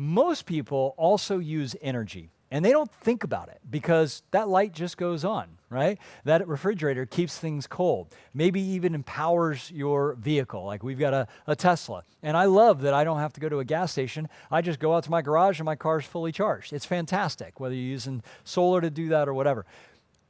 Most people also use energy, and they don't think about it because that light just goes on, right? That refrigerator keeps things cold, maybe even empowers your vehicle. Like we've got a Tesla, and I love that I don't have to go to a gas station. I just go out to my garage and my car's fully charged. It's fantastic, whether you're using solar to do that or whatever.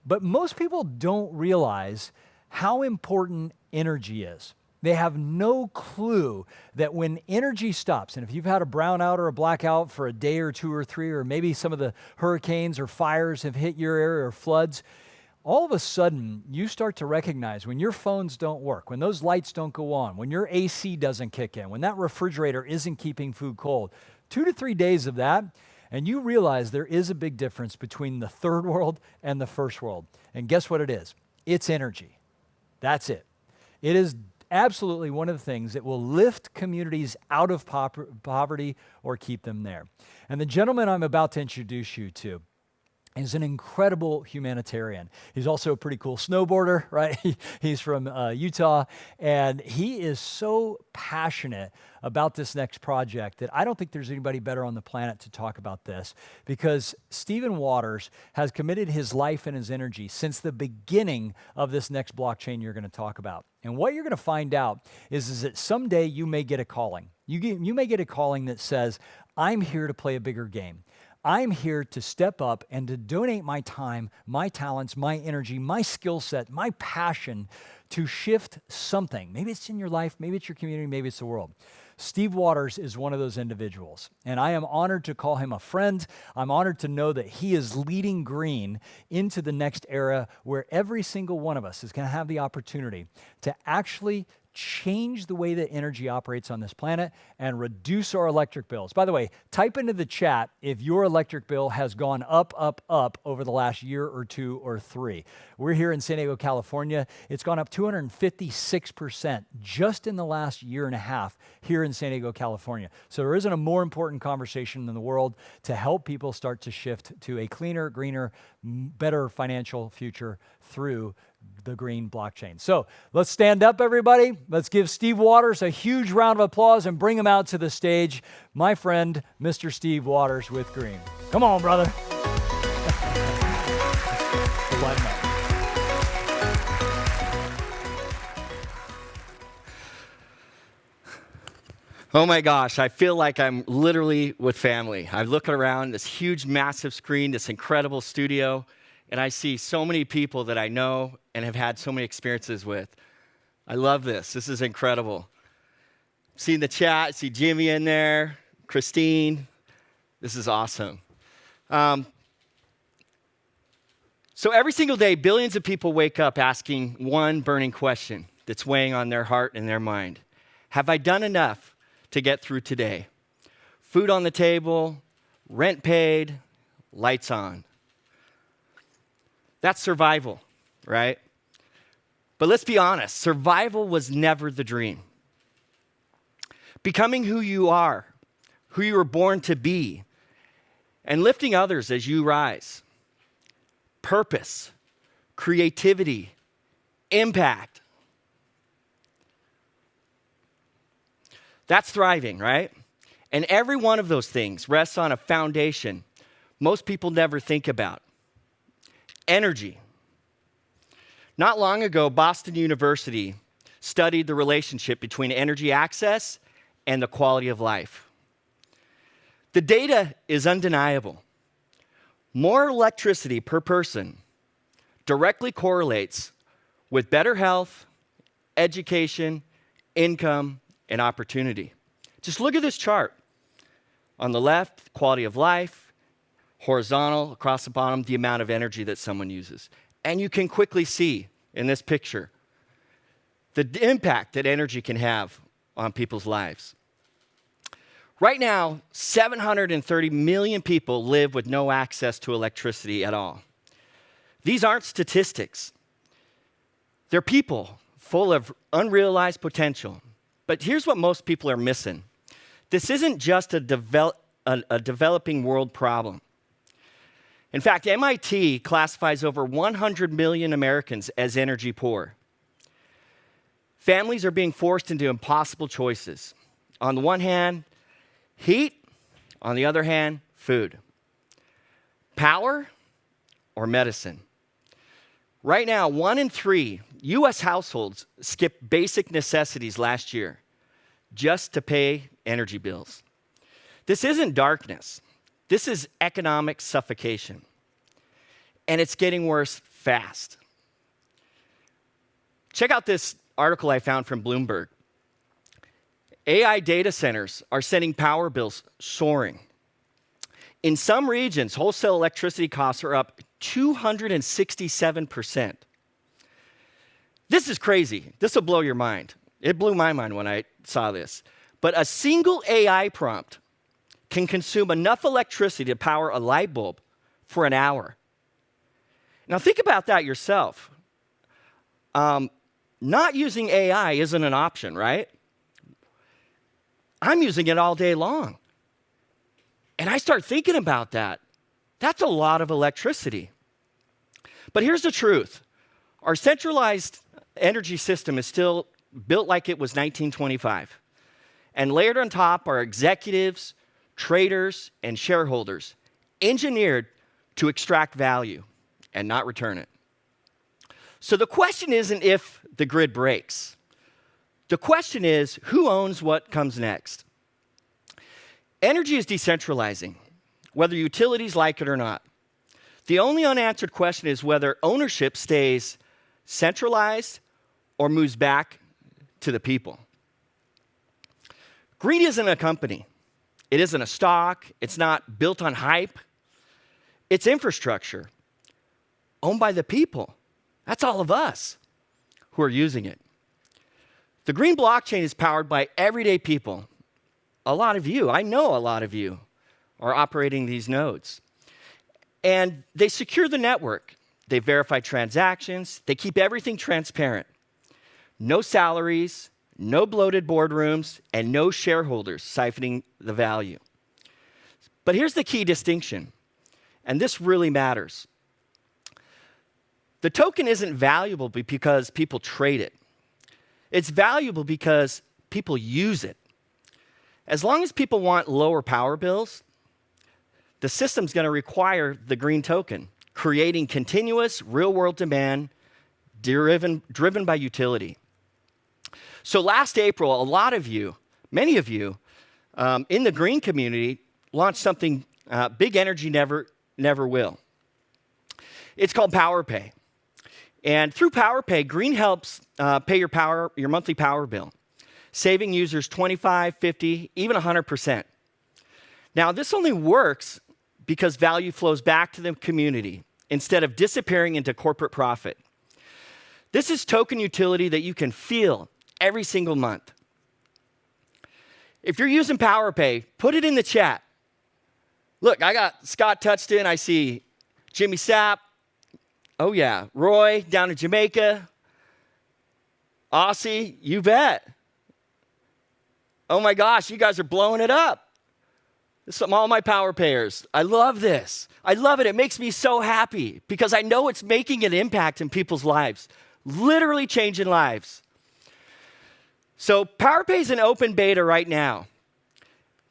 But most people don't realize how important energy is. They have no clue that when energy stops, and if you've had a brownout or a blackout for a day or two or three, or maybe some of the hurricanes or fires have hit your area or floods, all of a sudden you start to recognize when your phones don't work, when those lights don't go on, when your AC doesn't kick in, when that refrigerator isn't keeping food cold, 2 to 3 days of that, and you realize there is a big difference between the third world and the first world. And guess what it is? It's energy. That's it. It is absolutely one of the things that will lift communities out of poverty or keep them there. And the gentleman I'm about to introduce you to is an incredible humanitarian. He's also a pretty cool snowboarder, right? He's from Utah, and he is so passionate about this next project that I don't think there's anybody better on the planet to talk about this, because Stephen Waters has committed his life and his energy since the beginning of this next blockchain you're going to talk about. And what you're going to find out is that someday you may get a calling. You may get a calling that says, I'm here to play a bigger game. I'm here to step up and to donate my time, my talents, my energy, my skill set, my passion to shift something. Maybe it's in your life, maybe it's your community, maybe it's the world. Steve Waters is one of those individuals, and I am honored to call him a friend. I'm honored to know that he is leading green into the next era where every single one of us is going to have the opportunity to actually change the way that energy operates on this planet and reduce our electric bills. By the way, type into the chat if your electric bill has gone up over the last year or two or three. We're here in San Diego, California. It's gone up 256% just in the last year and a half here in San Diego, California. So there isn't a more important conversation in the world to help people start to shift to a cleaner, greener, better financial future through the green blockchain. So let's stand up, everybody. Let's give Steve Waters a huge round of applause and bring him out to the stage. My friend, Mr. Steve Waters with Green. Come on, brother. Light him up. Oh my gosh, I feel like I'm literally with family. I'm looking around this huge, massive screen, this incredible studio, and I see so many people that I know and have had so many experiences with. I love this. This is incredible. Seeing the chat, see Jimmy in there, Christine. This is awesome. So every single day, billions of people wake up asking one burning question that's weighing on their heart and their mind. Have I done enough to get through today? Food on the table, rent paid, lights on. That's survival, right? But let's be honest, survival was never the dream. Becoming who you were born to be, and lifting others as you rise. Purpose, creativity, impact. That's thriving, right? And every one of those things rests on a foundation most people never think about. Energy. Not long ago, Boston University studied the relationship between energy access and the quality of life. The data is undeniable. More electricity per person directly correlates with better health, education, income, and opportunity. Just look at this chart. On the left, quality of life. Horizontal, across the bottom, the amount of energy that someone uses. And you can quickly see in this picture the impact that energy can have on people's lives. Right now, 730 million people live with no access to electricity at all. These aren't statistics. They're people full of unrealized potential. But here's what most people are missing. This isn't just a developing world problem. In fact, MIT classifies over 100 million Americans as energy poor. Families are being forced into impossible choices. On the one hand, heat. On the other hand, food. Power or medicine? Right now, 1 in 3 U.S. households skipped basic necessities last year just to pay energy bills. This isn't darkness. This is economic suffocation. And it's getting worse fast. Check out this article I found from Bloomberg. AI data centers are sending power bills soaring. In some regions, wholesale electricity costs are up 267%. This is crazy. This will blow your mind. It blew my mind when I saw this. But a single AI prompt can consume enough electricity to power a light bulb for an hour. Now think about that yourself. Not using AI isn't an option, right? I'm using it all day long. And I start thinking about that. That's a lot of electricity. But here's the truth. Our centralized energy system is still built like it was 1925. And layered on top are executives, traders, and shareholders, engineered to extract value and not return it. So the question isn't if the grid breaks. The question is, who owns what comes next? Energy is decentralizing, whether utilities like it or not. The only unanswered question is whether ownership stays centralized or moves back to the people. Green isn't a company. It isn't a stock. It's not built on hype. It's infrastructure owned by the people. That's all of us who are using it. The green blockchain is powered by everyday people. A lot of you, I know a lot of you, are operating these nodes. And they secure the network. They verify transactions. They keep everything transparent. No salaries, no bloated boardrooms, and no shareholders siphoning the value. But here's the key distinction, and this really matters. The token isn't valuable because people trade it. It's valuable because people use it. As long as people want lower power bills, the system's going to require the green token, creating continuous real-world demand driven by utility. So last April, a lot of you, many of you, in the green community launched something big energy never will. It's called PowerPay. And through PowerPay, Green helps pay your monthly power bill, saving users 25, 50, even 100%. Now, this only works because value flows back to the community instead of disappearing into corporate profit. This is token utility that you can feel every single month. If you're using PowerPay, put it in the chat. Look, I got Scott Touchton. I see Jimmy Sapp. Oh, yeah. Roy down in Jamaica. Aussie, you bet. Oh, my gosh, you guys are blowing it up. This is all my power payers. I love this. I love it. It makes me so happy because I know it's making an impact in people's lives, literally changing lives. So PowerPay is in open beta right now,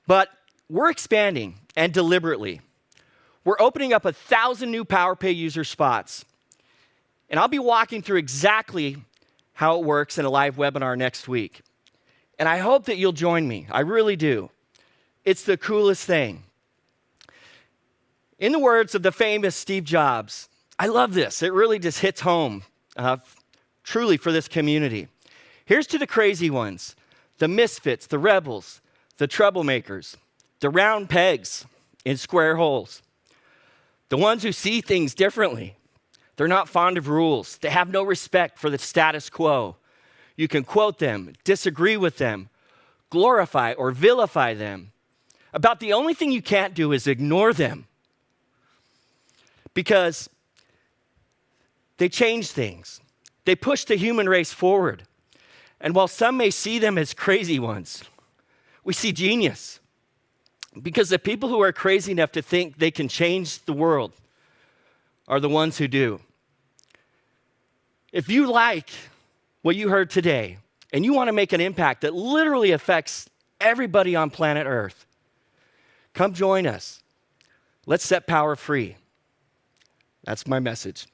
but we're expanding and deliberately. We're opening up 1,000 new PowerPay user spots. And I'll be walking through exactly how it works in a live webinar next week. And I hope that you'll join me. I really do. It's the coolest thing. In the words of the famous Steve Jobs, I love this. It really just hits home, truly for this community. Here's to the crazy ones, the misfits, the rebels, the troublemakers, the round pegs in square holes, the ones who see things differently. They're not fond of rules. They have no respect for the status quo. You can quote them, disagree with them, glorify or vilify them. About the only thing you can't do is ignore them because they change things. They push the human race forward. And while some may see them as crazy ones, we see genius because the people who are crazy enough to think they can change the world are the ones who do. If you like what you heard today and you want to make an impact that literally affects everybody on planet Earth, Come join us. Let's set power free. That's my message.